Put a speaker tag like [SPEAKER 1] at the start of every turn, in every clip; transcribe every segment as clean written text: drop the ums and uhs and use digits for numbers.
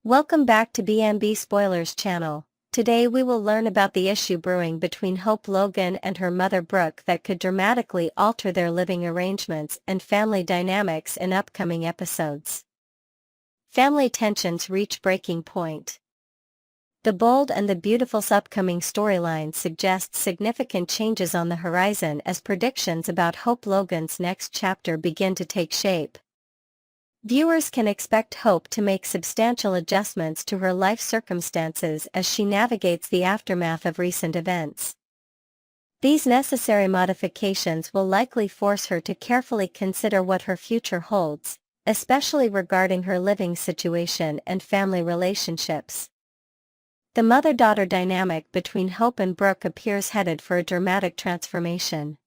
[SPEAKER 1] Welcome back to BMB Spoilers channel. Today we will learn about the issue brewing between Hope Logan and her mother Brooke that could dramatically alter their living arrangements and family dynamics in upcoming episodes. Family tensions reach breaking point. The bold and the beautiful's upcoming storyline suggests significant changes on the horizon as predictions about Hope Logan's next chapter begin to take shape. Viewers can expect Hope to make substantial adjustments to her life circumstances as she navigates the aftermath of recent events. These necessary modifications will likely force her to carefully consider what her future holds, especially regarding her living situation and family relationships. The mother-daughter dynamic between Hope and Brooke appears headed for a dramatic transformation.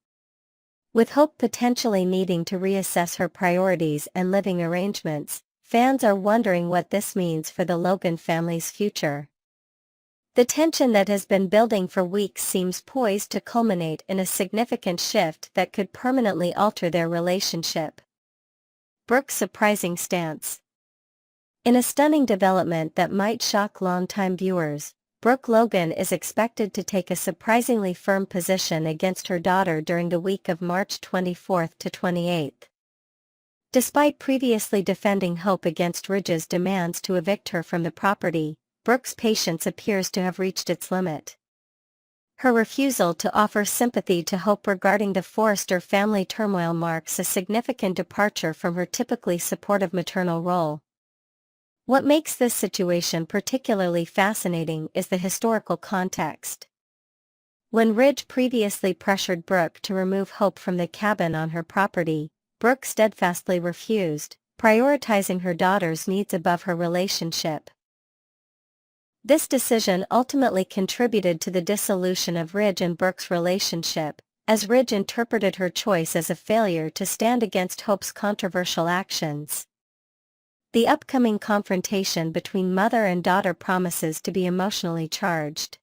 [SPEAKER 1] With Hope potentially needing to reassess her priorities and living arrangements, fans are wondering what this means for the Logan family's future. The tension that has been building for weeks seems poised to culminate in a significant shift that could permanently alter their relationship. Brooke's surprising stance. In a stunning development that might shock longtime viewers, Brooke Logan is expected to take a surprisingly firm position against her daughter during the week of March 24 to 28. Despite previously defending Hope against Ridge's demands to evict her from the property, Brooke's patience appears to have reached its limit. Her refusal to offer sympathy to Hope regarding the Forrester family turmoil marks a significant departure from her typically supportive maternal role. What makes this situation particularly fascinating is the historical context. When Ridge previously pressured Brooke to remove Hope from the cabin on her property, Brooke steadfastly refused, prioritizing her daughter's needs above her relationship. This decision ultimately contributed to the dissolution of Ridge and Brooke's relationship, as Ridge interpreted her choice as a failure to stand against Hope's controversial actions. The upcoming confrontation between mother and daughter promises to be emotionally charged.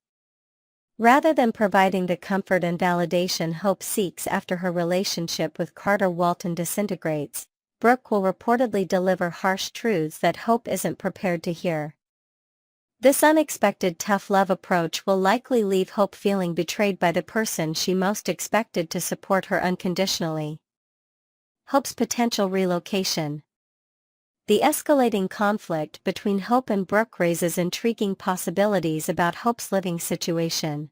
[SPEAKER 1] Rather than providing the comfort and validation Hope seeks after her relationship with Carter Walton disintegrates, Brooke will reportedly deliver harsh truths that Hope isn't prepared to hear. This unexpected tough love approach will likely leave Hope feeling betrayed by the person she most expected to support her unconditionally. Hope's potential relocation. The escalating conflict between Hope and Brooke raises intriguing possibilities about Hope's living situation.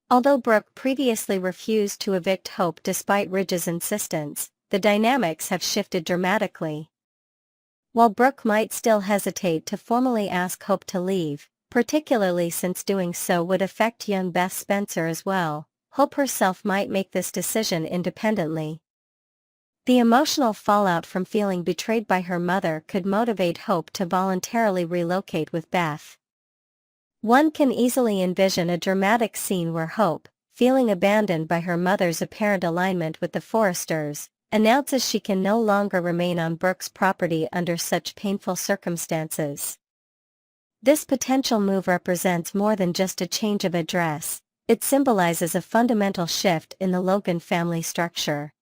[SPEAKER 1] Although Brooke previously refused to evict Hope despite Ridge's insistence, the dynamics have shifted dramatically. While Brooke might still hesitate to formally ask Hope to leave, particularly since doing so would affect young Beth Spencer as well, Hope herself might make this decision independently. The emotional fallout from feeling betrayed by her mother could motivate Hope to voluntarily relocate with Beth. One can easily envision a dramatic scene where Hope, feeling abandoned by her mother's apparent alignment with the Forresters, announces she can no longer remain on Brooke's property under such painful circumstances. This potential move represents more than just a change of address, it symbolizes a fundamental shift in the Logan family structure.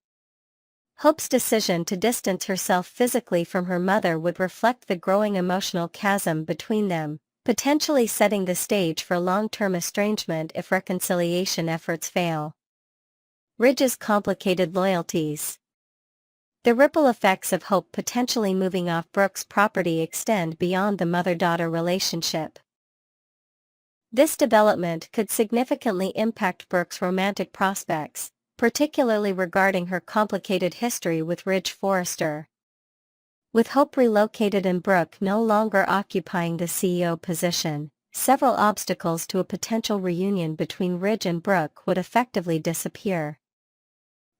[SPEAKER 1] Hope's decision to distance herself physically from her mother would reflect the growing emotional chasm between them, potentially setting the stage for long-term estrangement if reconciliation efforts fail. Ridge's complicated loyalties. The ripple effects of Hope potentially moving off Brooke's property extend beyond the mother-daughter relationship. This development could significantly impact Brooke's romantic prospects, particularly regarding her complicated history with Ridge Forrester. With Hope relocated and Brooke no longer occupying the CEO position, several obstacles to a potential reunion between Ridge and Brooke would effectively disappear.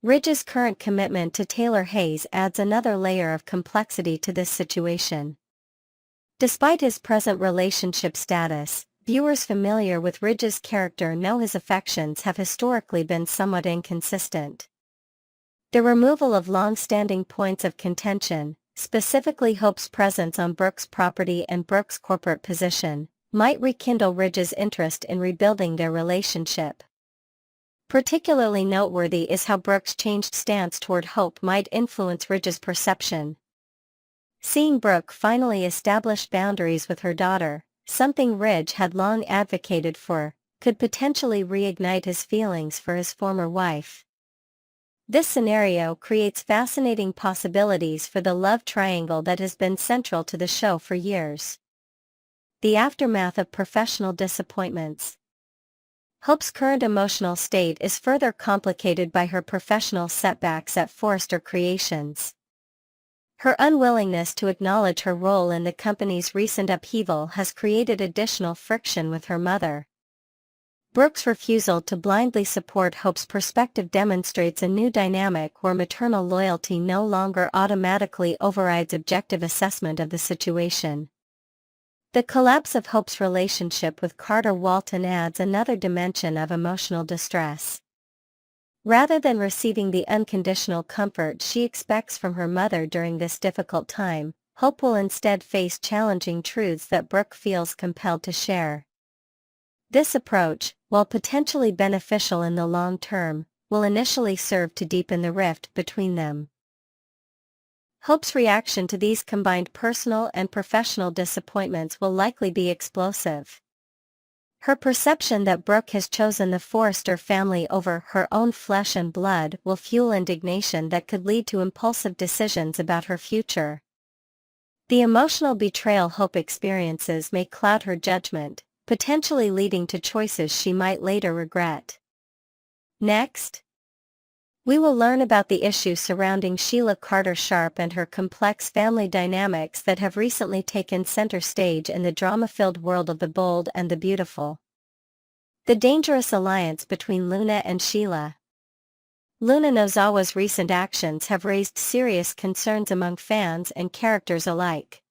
[SPEAKER 1] Ridge's current commitment to Taylor Hayes adds another layer of complexity to this situation. Despite his present relationship status, viewers familiar with Ridge's character know his affections have historically been somewhat inconsistent. The removal of long-standing points of contention, specifically Hope's presence on Brooke's property and Brooke's corporate position, might rekindle Ridge's interest in rebuilding their relationship. Particularly noteworthy is how Brooke's changed stance toward Hope might influence Ridge's perception. Seeing Brooke finally establish boundaries with her daughter, something Ridge had long advocated for, could potentially reignite his feelings for his former wife. This scenario creates fascinating possibilities for the love triangle that has been central to the show for years. The aftermath of professional disappointments. Hope's current emotional state is further complicated by her professional setbacks at Forrester Creations. Her unwillingness to acknowledge her role in the company's recent upheaval has created additional friction with her mother. Brooke's refusal to blindly support Hope's perspective demonstrates a new dynamic where maternal loyalty no longer automatically overrides objective assessment of the situation. The collapse of Hope's relationship with Carter Walton adds another dimension of emotional distress. Rather than receiving the unconditional comfort she expects from her mother during this difficult time, Hope will instead face challenging truths that Brooke feels compelled to share. This approach, while potentially beneficial in the long term, will initially serve to deepen the rift between them. Hope's reaction to these combined personal and professional disappointments will likely be explosive. Her perception that Brooke has chosen the Forrester family over her own flesh and blood will fuel indignation that could lead to impulsive decisions about her future. The emotional betrayal Hope experiences may cloud her judgment, potentially leading to choices she might later regret. Next, we will learn about the issues surrounding Sheila Carter Sharp and her complex family dynamics that have recently taken center stage in the drama-filled world of The Bold and the Beautiful. The dangerous alliance between Luna and Sheila. Luna Nozawa's recent actions have raised serious concerns among fans and characters alike.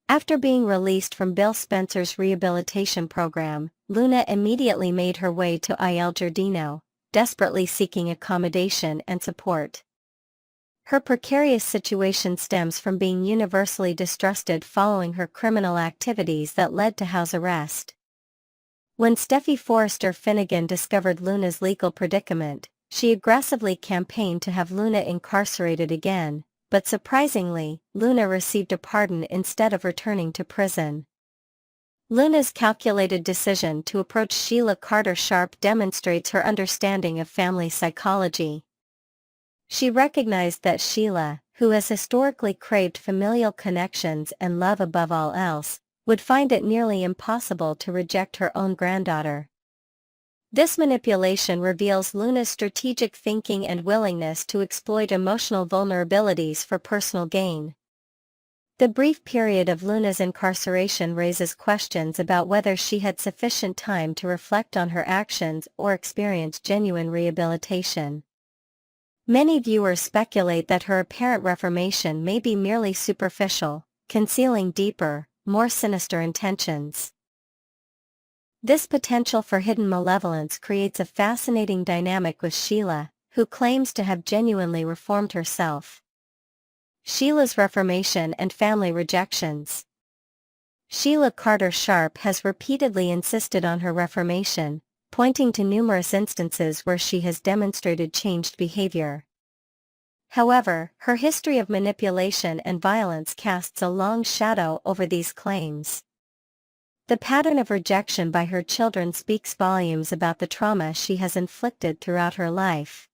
[SPEAKER 1] After being released from Bill Spencer's rehabilitation program, Luna immediately made her way to Il Giardino, desperately seeking accommodation and support. Her precarious situation stems from being universally distrusted following her criminal activities that led to house arrest. When Steffi Forrester Finnegan discovered Luna's legal predicament, she aggressively campaigned to have Luna incarcerated again, but surprisingly, Luna received a pardon instead of returning to prison. Luna's calculated decision to approach Sheila Carter Sharp demonstrates her understanding of family psychology. She recognized that Sheila, who has historically craved familial connections and love above all else, would find it nearly impossible to reject her own granddaughter. This manipulation reveals Luna's strategic thinking and willingness to exploit emotional vulnerabilities for personal gain. The brief period of Luna's incarceration raises questions about whether she had sufficient time to reflect on her actions or experience genuine rehabilitation. Many viewers speculate that her apparent reformation may be merely superficial, concealing deeper, more sinister intentions. This potential for hidden malevolence creates a fascinating dynamic with Sheila, who claims to have genuinely reformed herself. Sheila's reformation and family rejections. Sheila Carter Sharp has repeatedly insisted on her reformation, pointing to numerous instances where she has demonstrated changed behavior. However, her history of manipulation and violence casts a long shadow over these claims. The pattern of rejection by her children speaks volumes about the trauma she has inflicted throughout her life.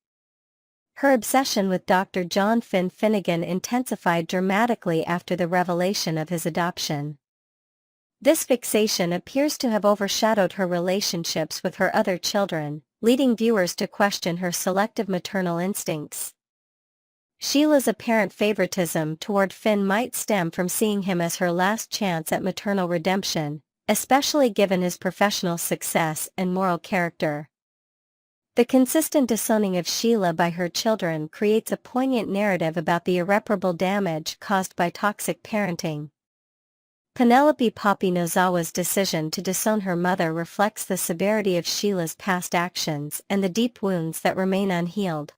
[SPEAKER 1] Her obsession with Dr. John Finn Finnegan intensified dramatically after the revelation of his adoption. This fixation appears to have overshadowed her relationships with her other children, leading viewers to question her selective maternal instincts. Sheila's apparent favoritism toward Finn might stem from seeing him as her last chance at maternal redemption, especially given his professional success and moral character. The consistent disowning of Sheila by her children creates a poignant narrative about the irreparable damage caused by toxic parenting. Penelope Poppy Nozawa's decision to disown her mother reflects the severity of Sheila's past actions and the deep wounds that remain unhealed.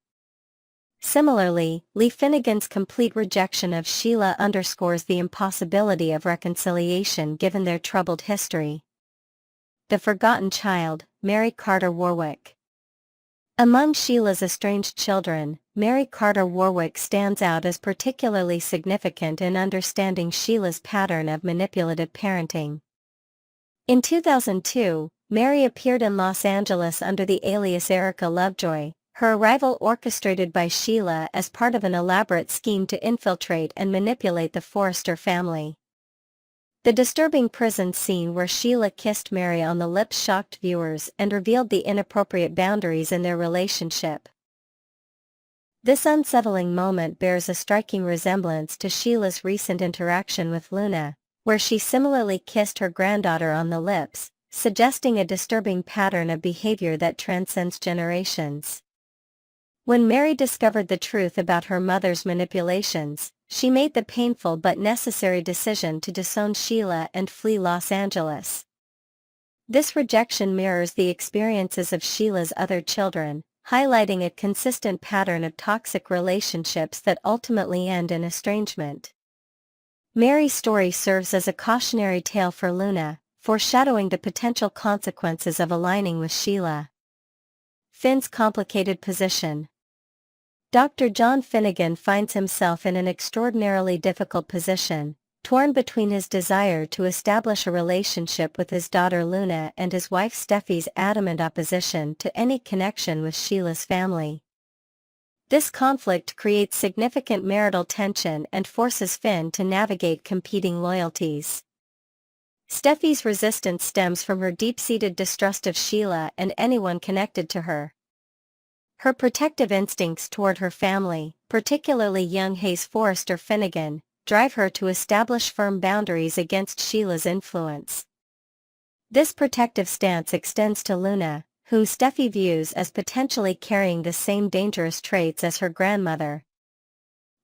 [SPEAKER 1] Similarly, Lee Finnegan's complete rejection of Sheila underscores the impossibility of reconciliation given their troubled history. The Forgotten Child, Mary Carter Warwick. Among Sheila's estranged children, Mary Carter Warwick stands out as particularly significant in understanding Sheila's pattern of manipulative parenting. In 2002, Mary appeared in Los Angeles under the alias Erica Lovejoy, her arrival orchestrated by Sheila as part of an elaborate scheme to infiltrate and manipulate the Forrester family. The disturbing prison scene where Sheila kissed Mary on the lips shocked viewers and revealed the inappropriate boundaries in their relationship. This unsettling moment bears a striking resemblance to Sheila's recent interaction with Luna, where she similarly kissed her granddaughter on the lips, suggesting a disturbing pattern of behavior that transcends generations. When Mary discovered the truth about her mother's manipulations, she made the painful but necessary decision to disown Sheila and flee Los Angeles. This rejection mirrors the experiences of Sheila's other children, highlighting a consistent pattern of toxic relationships that ultimately end in estrangement. Mary's story serves as a cautionary tale for Luna, foreshadowing the potential consequences of aligning with Sheila. Finn's complicated position. Dr. John Finnegan finds himself in an extraordinarily difficult position, torn between his desire to establish a relationship with his daughter Luna and his wife Steffi's adamant opposition to any connection with Sheila's family. This conflict creates significant marital tension and forces Finn to navigate competing loyalties. Steffi's resistance stems from her deep-seated distrust of Sheila and anyone connected to her. Her protective instincts toward her family, particularly young Hayes Forrester Finnegan, drive her to establish firm boundaries against Sheila's influence. This protective stance extends to Luna, whom Steffi views as potentially carrying the same dangerous traits as her grandmother.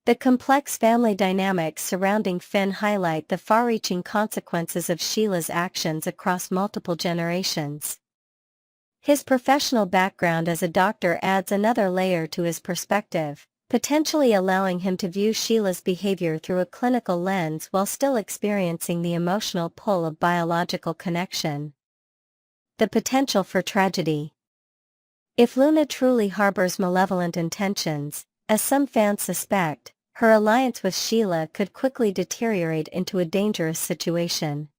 [SPEAKER 1] The complex family dynamics surrounding Finn highlight the far-reaching consequences of Sheila's actions across multiple generations. His professional background as a doctor adds another layer to his perspective, potentially allowing him to view Sheila's behavior through a clinical lens while still experiencing the emotional pull of biological connection. The potential for tragedy. If Luna truly harbors malevolent intentions, as some fans suspect, her alliance with Sheila could quickly deteriorate into a dangerous situation.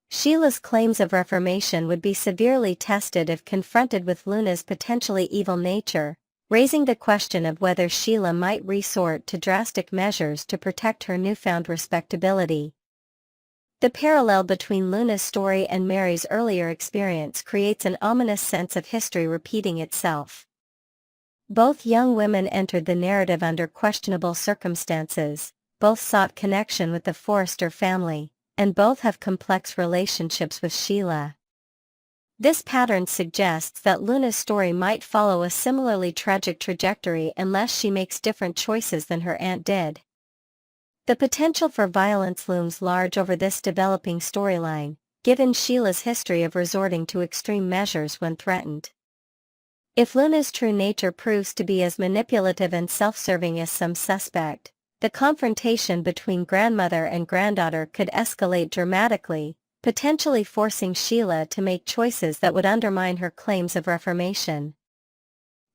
[SPEAKER 1] Sheila's claims of reformation would be severely tested if confronted with Luna's potentially evil nature, raising the question of whether Sheila might resort to drastic measures to protect her newfound respectability. The parallel between Luna's story and Mary's earlier experience creates an ominous sense of history repeating itself. Both young women entered the narrative under questionable circumstances, both sought connection with the Forrester family, and both have complex relationships with Sheila. This pattern suggests that Luna's story might follow a similarly tragic trajectory unless she makes different choices than her aunt did. The potential for violence looms large over this developing storyline, given Sheila's history of resorting to extreme measures when threatened. If Luna's true nature proves to be as manipulative and self-serving as some suspect, the confrontation between grandmother and granddaughter could escalate dramatically, potentially forcing Sheila to make choices that would undermine her claims of reformation.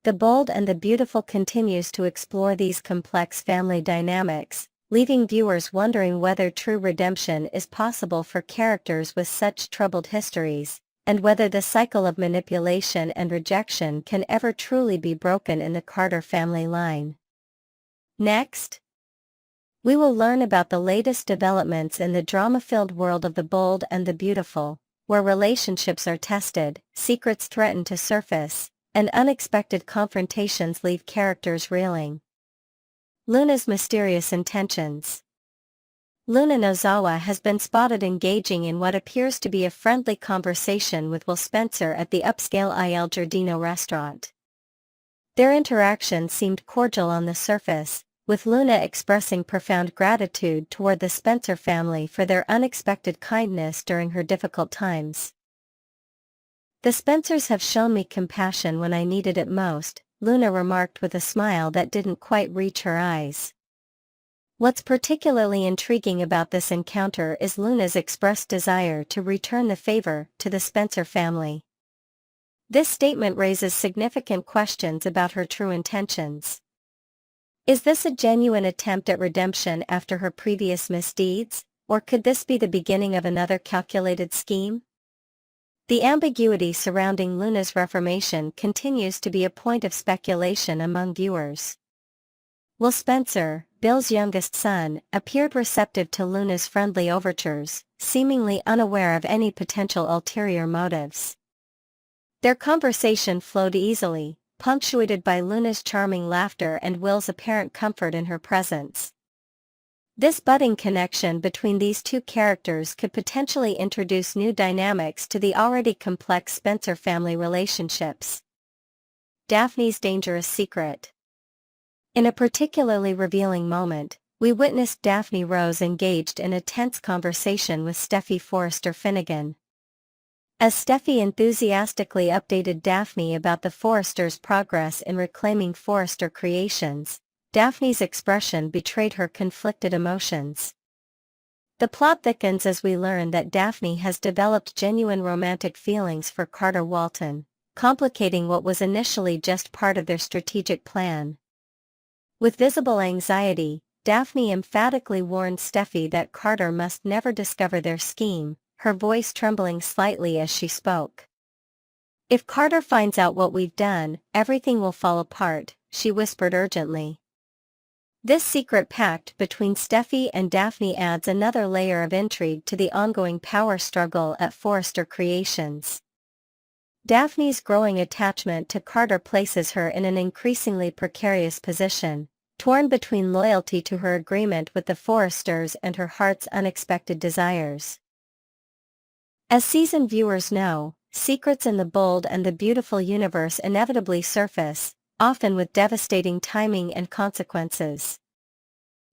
[SPEAKER 1] The Bold and the Beautiful continues to explore these complex family dynamics, leaving viewers wondering whether true redemption is possible for characters with such troubled histories, and whether the cycle of manipulation and rejection can ever truly be broken in the Carter family line. Next, we will learn about the latest developments in the drama-filled world of The Bold and the Beautiful, where relationships are tested, secrets threaten to surface, and unexpected confrontations leave characters reeling. Luna's mysterious intentions. Luna Nozawa has been spotted engaging in what appears to be a friendly conversation with Will Spencer at the upscale Il Giardino restaurant. Their interaction seemed cordial on the surface, with Luna expressing profound gratitude toward the Spencer family for their unexpected kindness during her difficult times. "The Spencers have shown me compassion when I needed it most," Luna remarked with a smile that didn't quite reach her eyes. What's particularly intriguing about this encounter is Luna's expressed desire to return the favor to the Spencer family. This statement raises significant questions about her true intentions. Is this a genuine attempt at redemption after her previous misdeeds, or could this be the beginning of another calculated scheme? The ambiguity surrounding Luna's reformation continues to be a point of speculation among viewers. Will Spencer, Bill's youngest son, appeared receptive to Luna's friendly overtures, seemingly unaware of any potential ulterior motives. Their conversation flowed easily, punctuated by Luna's charming laughter and Will's apparent comfort in her presence. This budding connection between these two characters could potentially introduce new dynamics to the already complex Spencer family relationships. Daphne's dangerous secret. In a particularly revealing moment, we witnessed Daphne Rose engaged in a tense conversation with Steffi Forrester Finnegan. As Steffi enthusiastically updated Daphne about the Forresters' progress in reclaiming Forrester creations, Daphne's expression betrayed her conflicted emotions. The plot thickens as we learn that Daphne has developed genuine romantic feelings for Carter Walton, complicating what was initially just part of their strategic plan. With visible anxiety, Daphne emphatically warned Steffi that Carter must never discover their scheme, her voice trembling slightly as she spoke. "If Carter finds out what we've done, everything will fall apart," she whispered urgently. This secret pact between Steffi and Daphne adds another layer of intrigue to the ongoing power struggle at Forrester Creations. Daphne's growing attachment to Carter places her in an increasingly precarious position, torn between loyalty to her agreement with the Forresters and her heart's unexpected desires. As seasoned viewers know, secrets in the bold and the beautiful universe inevitably surface, often with devastating timing and consequences.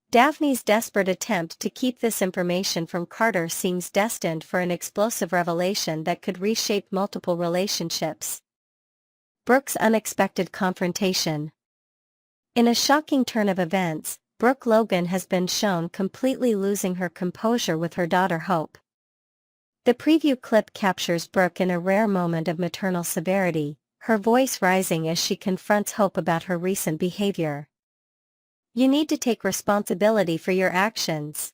[SPEAKER 1] Daphne's desperate attempt to keep this information from Carter seems destined for an explosive revelation that could reshape multiple relationships. Brooke's unexpected confrontation. In a shocking turn of events, Brooke Logan has been shown completely losing her composure with her daughter Hope. The preview clip captures Brooke in a rare moment of maternal severity, her voice rising as she confronts Hope about her recent behavior. "You need to take responsibility for your actions,"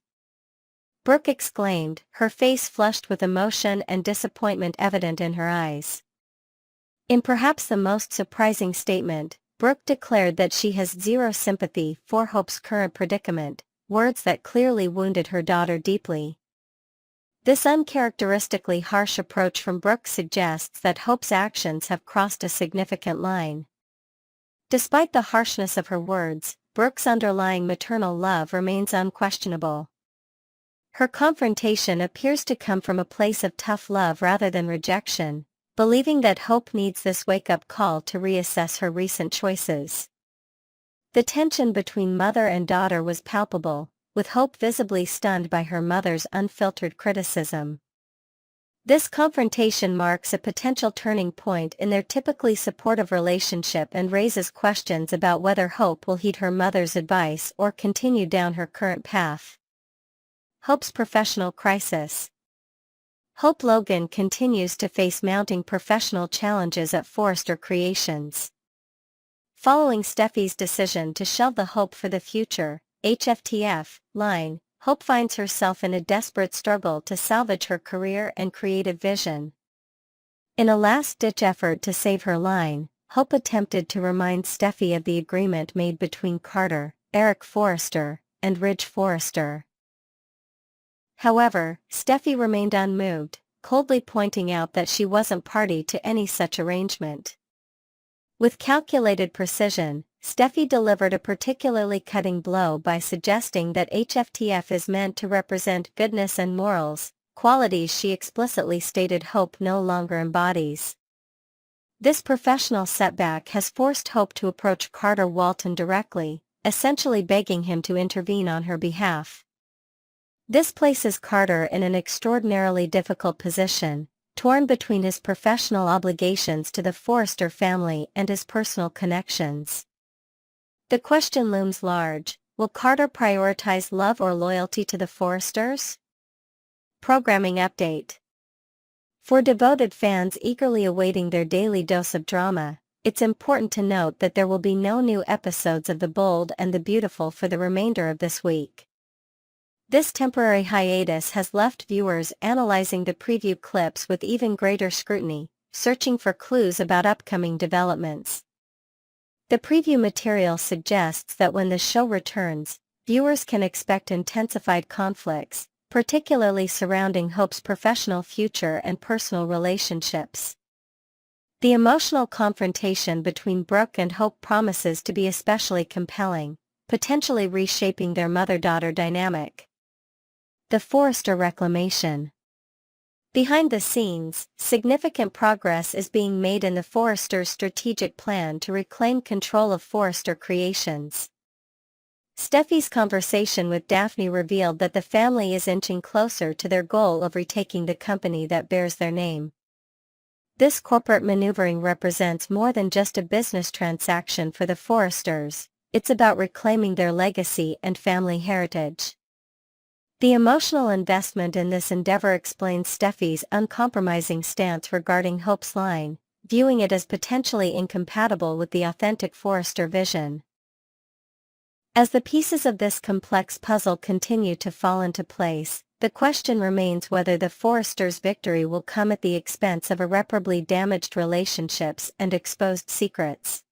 [SPEAKER 1] Brooke exclaimed, her face flushed with emotion and disappointment evident in her eyes. In perhaps the most surprising statement, Brooke declared that she has zero sympathy for Hope's current predicament, words that clearly wounded her daughter deeply. This uncharacteristically harsh approach from Brooke suggests that Hope's actions have crossed a significant line. Despite the harshness of her words, Brooke's underlying maternal love remains unquestionable. Her confrontation appears to come from a place of tough love rather than rejection, believing that Hope needs this wake-up call to reassess her recent choices. The tension between mother and daughter was palpable, with Hope visibly stunned by her mother's unfiltered criticism. This confrontation marks a potential turning point in their typically supportive relationship and raises questions about whether Hope will heed her mother's advice or continue down her current path. Hope's professional crisis. Hope Logan continues to face mounting professional challenges at Forrester Creations. Following Steffi's decision to shelve the Hope for the Future (HFTF) line, Hope finds herself in a desperate struggle to salvage her career and creative vision. In a last-ditch effort to save her line, Hope attempted to remind Steffi of the agreement made between Carter, Eric Forrester, and Ridge Forrester. However, Steffi remained unmoved, coldly pointing out that she wasn't party to any such arrangement. With calculated precision, Steffi delivered a particularly cutting blow by suggesting that HFTF is meant to represent goodness and morals, qualities she explicitly stated Hope no longer embodies. This professional setback has forced Hope to approach Carter Walton directly, essentially begging him to intervene on her behalf. This places Carter in an extraordinarily difficult position, torn between his professional obligations to the Forrester family and his personal connections. The question looms large: will Carter prioritize love or loyalty to the Forresters? Programming update. For devoted fans eagerly awaiting their daily dose of drama, it's important to note that there will be no new episodes of The Bold and the Beautiful for the remainder of this week. This temporary hiatus has left viewers analyzing the preview clips with even greater scrutiny, searching for clues about upcoming developments. The preview material suggests that when the show returns, viewers can expect intensified conflicts, particularly surrounding Hope's professional future and personal relationships. The emotional confrontation between Brooke and Hope promises to be especially compelling, potentially reshaping their mother-daughter dynamic. The Forrester reclamation. Behind the scenes, significant progress is being made in the Forresters' strategic plan to reclaim control of Forrester Creations. Steffi's conversation with Daphne revealed that the family is inching closer to their goal of retaking the company that bears their name. This corporate maneuvering represents more than just a business transaction for the Forresters, it's about reclaiming their legacy and family heritage. The emotional investment in this endeavor explains Steffi's uncompromising stance regarding Hope's line, viewing it as potentially incompatible with the authentic Forrester vision. As the pieces of this complex puzzle continue to fall into place, the question remains whether the Forresters' victory will come at the expense of irreparably damaged relationships and exposed secrets.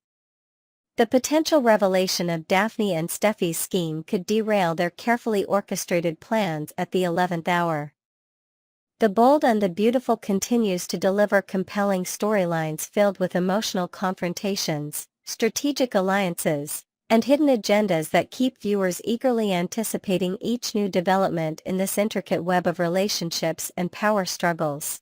[SPEAKER 1] The potential revelation of Daphne and Steffi's scheme could derail their carefully orchestrated plans at the 11th hour. The Bold and the Beautiful continues to deliver compelling storylines filled with emotional confrontations, strategic alliances, and hidden agendas that keep viewers eagerly anticipating each new development in this intricate web of relationships and power struggles.